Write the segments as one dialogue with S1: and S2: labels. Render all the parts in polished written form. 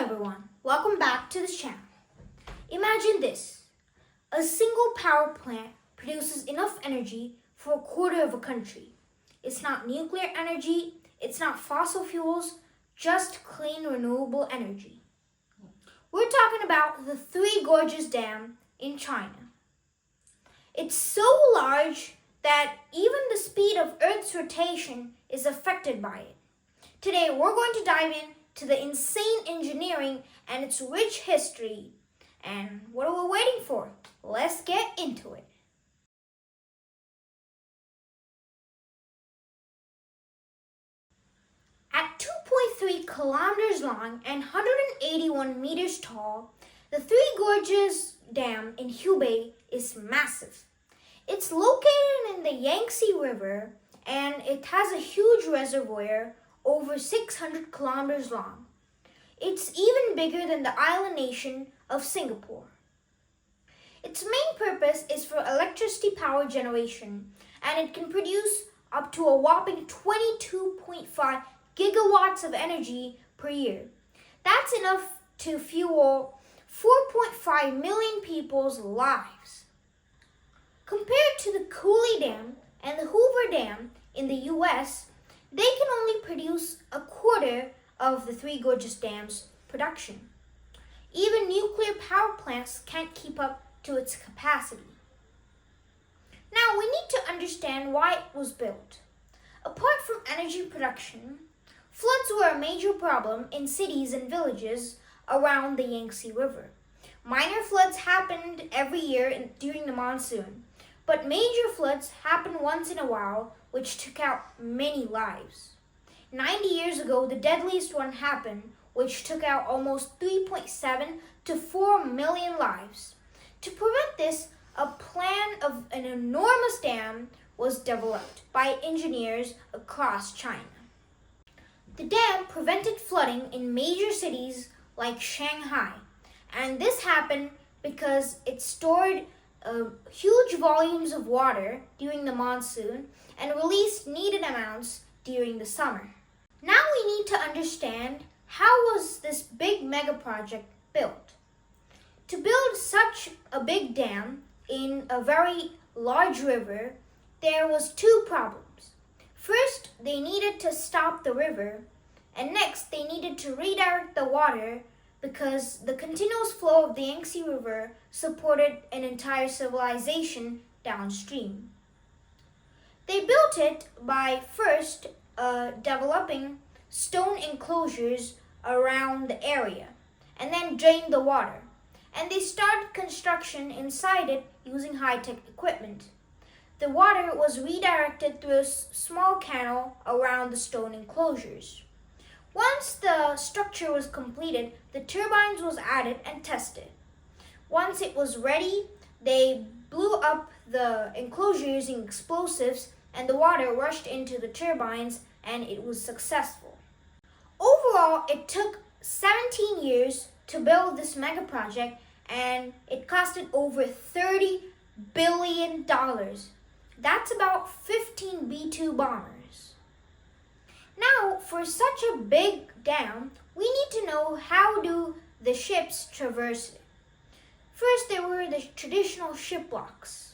S1: everyone, welcome back to this channel. Imagine this, a single power plant produces enough energy for a quarter of a country. It's not nuclear energy, it's not fossil fuels, just clean renewable energy. We're talking about the Three Gorges Dam in China. It's so large that even the speed of Earth's rotation is affected by it. Today we're going to dive into the insane engineering and its rich history. And what are we waiting for? Let's get into it. At 2.3 kilometers long and 181 meters tall, the Three Gorges Dam in Hubei is massive. It's located in the Yangtze River and it has a huge reservoir over 600 kilometers long. It's even bigger than the island nation of Singapore. Its main purpose is for electricity power generation, and it can produce up to a whopping 22.5 gigawatts of energy per year. That's enough to fuel 4.5 million people's lives. Compared to the Cooley Dam and the Hoover Dam in the US, they can only produce a quarter of the Three Gorges Dam's production. Even nuclear power plants can't keep up to its capacity. Now we need to understand why it was built. Apart from energy production, floods were a major problem in cities and villages around the Yangtze River. Minor floods happened every year during the monsoon, but major floods happened once in a while, which took out many lives. 90 years ago, the deadliest one happened, which took out almost 3.7 to 4 million lives. To prevent this, a plan of an enormous dam was developed by engineers across China. The dam prevented flooding in major cities like Shanghai, and this happened because it stored huge volumes of water during the monsoon and released needed amounts during the summer. Now we need to understand how was this big mega project built. To build such a big dam in a very large river, there was two problems. First, they needed to stop the river, and next they needed to redirect the water because the continuous flow of the Yangtze River supported an entire civilization downstream. They built it by first developing stone enclosures around the area and then drained the water. And they started construction inside it using high-tech equipment. The water was redirected through a small canal around the stone enclosures. Once the structure was completed, the turbines was added and tested. Once it was ready, they blew up the enclosure using explosives and the water rushed into the turbines and it was successful. Overall, it took 17 years to build this mega project and it costed over $30 billion. That's about 15 B-2 bombers. Now, for such a big dam, we need to know how do the ships traverse it. First, there were the traditional ship locks.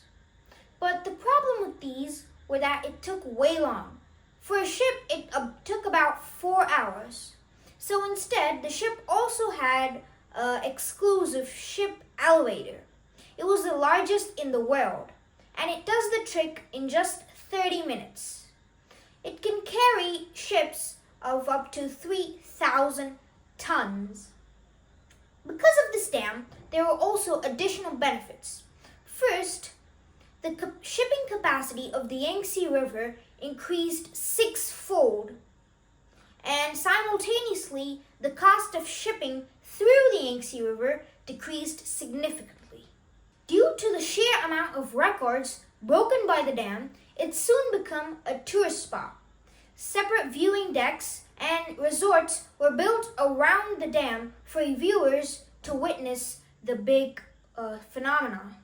S1: But the problem with these were that it took way long. For a ship, it took about 4 hours. So instead, the ship also had an exclusive ship elevator. It was the largest in the world, and it does the trick in just 30 minutes. It can carry ships of up to 3,000 tons. Because of this dam, there were also additional benefits. First, the shipping capacity of the Yangtze River increased 6-fold, and simultaneously, the cost of shipping through the Yangtze River decreased significantly. Due to the sheer amount of records broken by the dam, it soon became a tourist spot. Separate viewing decks and resorts were built around the dam for viewers to witness the big phenomenon.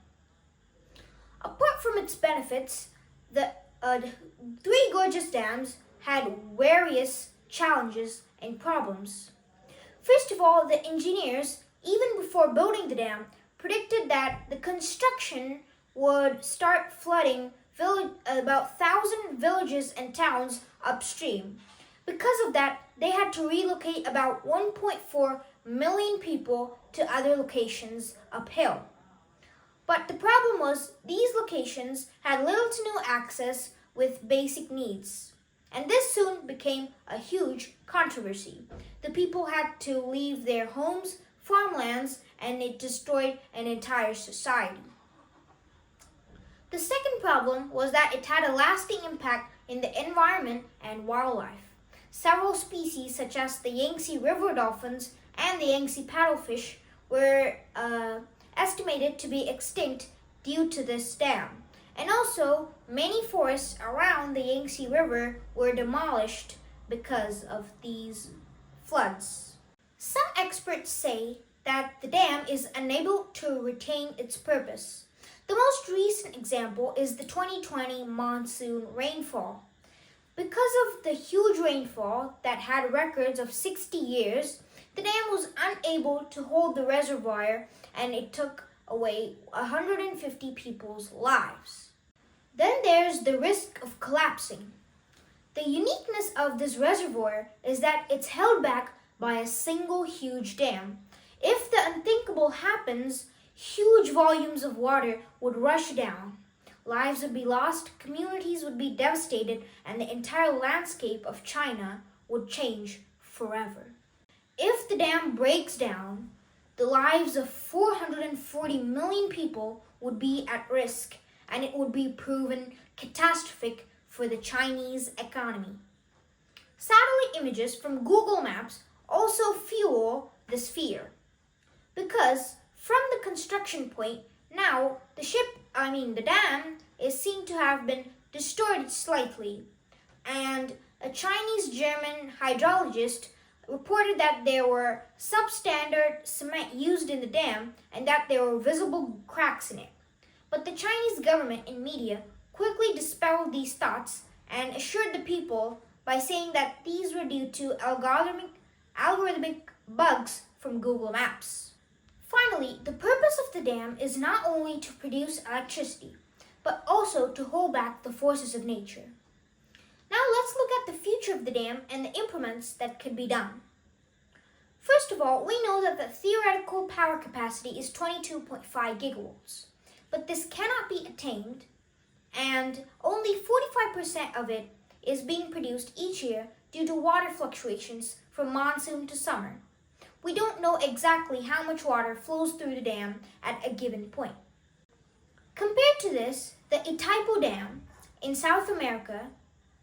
S1: Apart from its benefits, the Three Gorges Dams had various challenges and problems. First of all, the engineers, even before building the dam, predicted that the construction would start flooding about 1,000 villages and towns upstream. Because of that, they had to relocate about 1.4 million people to other locations uphill. But the problem was these locations had little to no access with basic needs. And this soon became a huge controversy. The people had to leave their homes, farmlands, and it destroyed an entire society. The second problem was that it had a lasting impact in the environment and wildlife. Several species such as the Yangtze River dolphins and the Yangtze paddlefish were estimated to be extinct due to this dam. And also, many forests around the Yangtze River were demolished because of these floods. Some experts say that the dam is unable to retain its purpose. The most recent example is the 2020 monsoon rainfall. Because of the huge rainfall that had records of 60 years, the dam was unable to hold the reservoir and it took away 150 people's lives. Then there's the risk of collapsing. The uniqueness of this reservoir is that it's held back by a single huge dam. If the unthinkable happens, huge volumes of water would rush down. Lives would be lost, communities would be devastated, and the entire landscape of China would change forever. If the dam breaks down, the lives of 440 million people would be at risk, and it would be proven catastrophic for the Chinese economy. Satellite images from Google Maps also fuel this fear, because from the construction point, now the dam is seen to have been distorted slightly, and a Chinese-German hydrologist reported that there were substandard cement used in the dam and that there were visible cracks in it. But the Chinese government and media quickly dispelled these thoughts and assured the people by saying that these were due to algorithmic bugs from Google Maps. Finally, the purpose of the dam is not only to produce electricity, but also to hold back the forces of nature. Now let's look at the future of the dam and the improvements that could be done. First of all, we know that the theoretical power capacity is 22.5 gigawatts, but this cannot be attained, and only 45% of it is being produced each year due to water fluctuations from monsoon to summer. We don't know exactly how much water flows through the dam at a given point. Compared to this, the Itaipu Dam in South America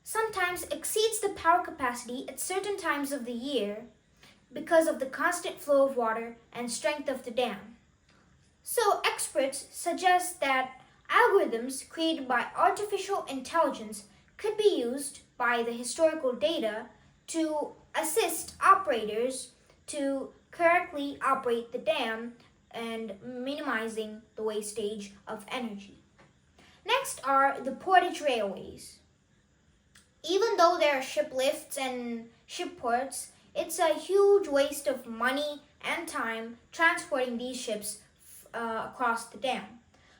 S1: sometimes exceeds the power capacity at certain times of the year because of the constant flow of water and strength of the dam. So experts suggest that algorithms created by artificial intelligence could be used by the historical data to assist operators to correctly operate the dam and minimizing the wastage of energy. Next are the portage railways. Even though there are ship lifts and ship ports, it's a huge waste of money and time transporting these ships across the dam.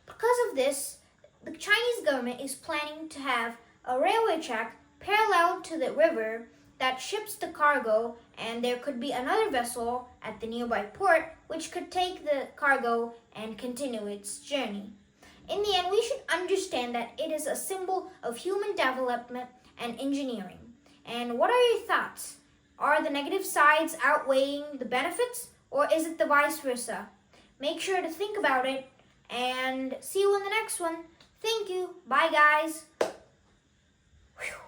S1: Because of this, the Chinese government is planning to have a railway track parallel to the river that ships the cargo, and there could be another vessel at the nearby port which could take the cargo and continue its journey. In the end, we should understand that it is a symbol of human development and engineering. And what are your thoughts? Are the negative sides outweighing the benefits, or is it the vice versa? Make sure to think about it, and see you in the next one. Thank you. Bye, guys. Whew.